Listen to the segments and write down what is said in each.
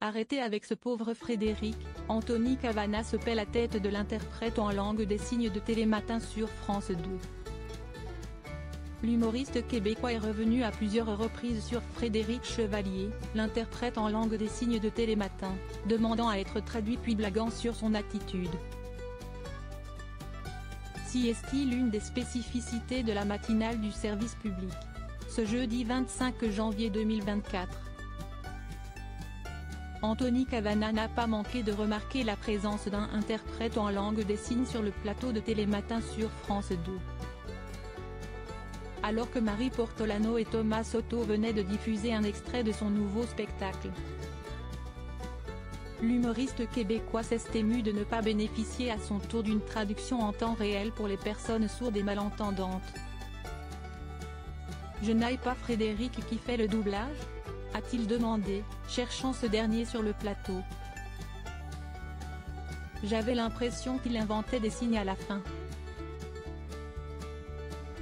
Arrêtez avec ce pauvre Frédéric, Anthony Cavana se paie la tête de l'interprète en langue des signes de Télématin sur France 2. L'humoriste québécois est revenu à plusieurs reprises sur Frédéric Chevalier, l'interprète en langue des signes de Télématin, demandant à être traduit puis blaguant sur son attitude. Si est-il l'une des spécificités de la matinale du service public. Ce jeudi 25 janvier 2024. Anthony Cavana n'a pas manqué de remarquer la présence d'un interprète en langue des signes sur le plateau de Télématin sur France 2. Alors que Marie Portolano et Thomas Soto venaient de diffuser un extrait de son nouveau spectacle. L'humoriste québécois s'est ému de ne pas bénéficier à son tour d'une traduction en temps réel pour les personnes sourdes et malentendantes. « Je n'aille pas Frédéric qui fait le doublage ?» a-t-il demandé, cherchant ce dernier sur le plateau. « J'avais l'impression qu'il inventait des signes à la fin. »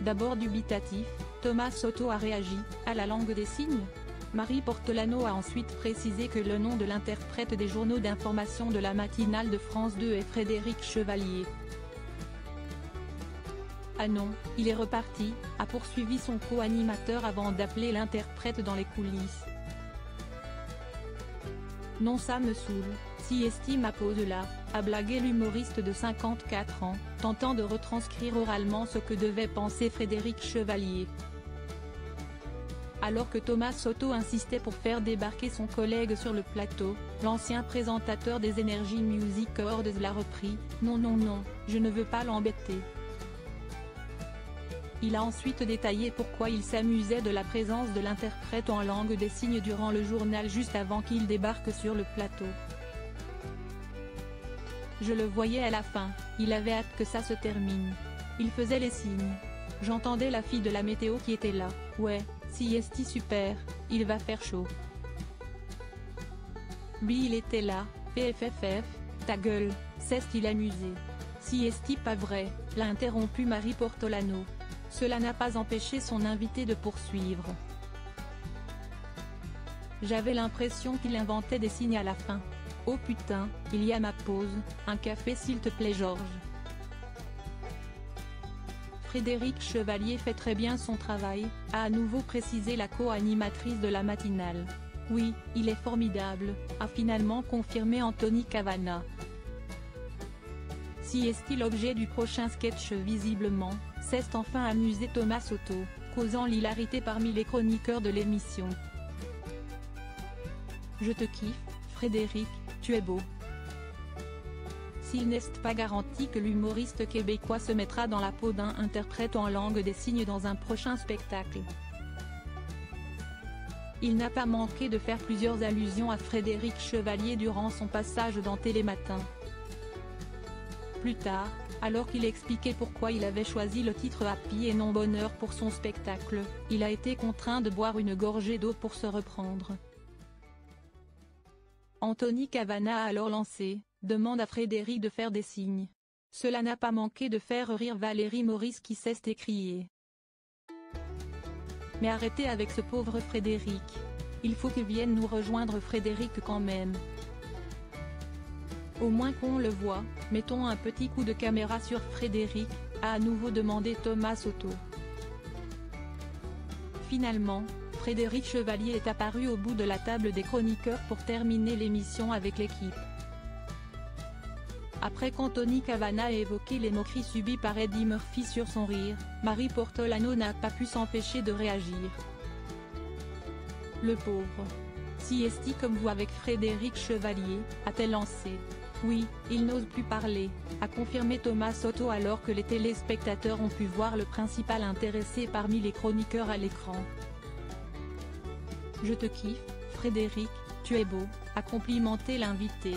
D'abord dubitatif, Thomas Soto a réagi, à la langue des signes. Marie Portolano a ensuite précisé que le nom de l'interprète des journaux d'information de la matinale de France 2 est Frédéric Chevalier. Ah non, il est reparti, a poursuivi son co-animateur avant d'appeler l'interprète dans les coulisses. Non, ça me saoule, si estime à pause là, a blagué l'humoriste de 54 ans, tentant de retranscrire oralement ce que devait penser Frédéric Chevalier. Alors que Thomas Soto insistait pour faire débarquer son collègue sur le plateau, l'ancien présentateur des Energy Music Awards l'a repris, « Non non non, je ne veux pas l'embêter ». Il a ensuite détaillé pourquoi il s'amusait de la présence de l'interprète en langue des signes durant le journal juste avant qu'il débarque sur le plateau. Je le voyais à la fin, il avait hâte que ça se termine. Il faisait les signes. J'entendais la fille de la météo qui était là, ouais, si esti super, il va faire chaud. Lui il était là, PFFF, ta gueule, s'est-il amusé. Si esti pas vrai, l'a interrompu Marie Portolano. Cela n'a pas empêché son invité de poursuivre. J'avais l'impression qu'il inventait des signes à la fin. Oh putain, il y a ma pause, un café s'il te plaît Georges. Frédéric Chevalier fait très bien son travail, a à nouveau précisé la co-animatrice de la matinale. Oui, il est formidable, a finalement confirmé Anthony Cavana. Si est-il l'objet du prochain sketch visiblement, s'est enfin amusé Thomas Soto, causant l'hilarité parmi les chroniqueurs de l'émission. Je te kiffe, Frédéric, tu es beau. S'il n'est pas garanti que l'humoriste québécois se mettra dans la peau d'un interprète en langue des signes dans un prochain spectacle. Il n'a pas manqué de faire plusieurs allusions à Frédéric Chevalier durant son passage dans Télématin. Plus tard, alors qu'il expliquait pourquoi il avait choisi le titre Happy et non Bonheur pour son spectacle, il a été contraint de boire une gorgée d'eau pour se reprendre. Anthony Cavana a alors lancé « Demande à Frédéric de faire des signes ». Cela n'a pas manqué de faire rire Valérie Maurice qui s'est écriée. Mais arrêtez avec ce pauvre Frédéric. Il faut qu'il vienne nous rejoindre Frédéric quand même. Au moins qu'on le voit, mettons un petit coup de caméra sur Frédéric, a à nouveau demandé Thomas Soto. Finalement, Frédéric Chevalier est apparu au bout de la table des chroniqueurs pour terminer l'émission avec l'équipe. Après qu'Anthony Cavana ait évoqué les moqueries subies par Eddie Murphy sur son rire, Marie Portolano n'a pas pu s'empêcher de réagir. Le pauvre. Si esti comme vous avec Frédéric Chevalier, a-t-elle lancé. Oui, il n'ose plus parler, a confirmé Thomas Soto alors que les téléspectateurs ont pu voir le principal intéressé parmi les chroniqueurs à l'écran. Je te kiffe, Frédéric, tu es beau, a complimenté l'invité.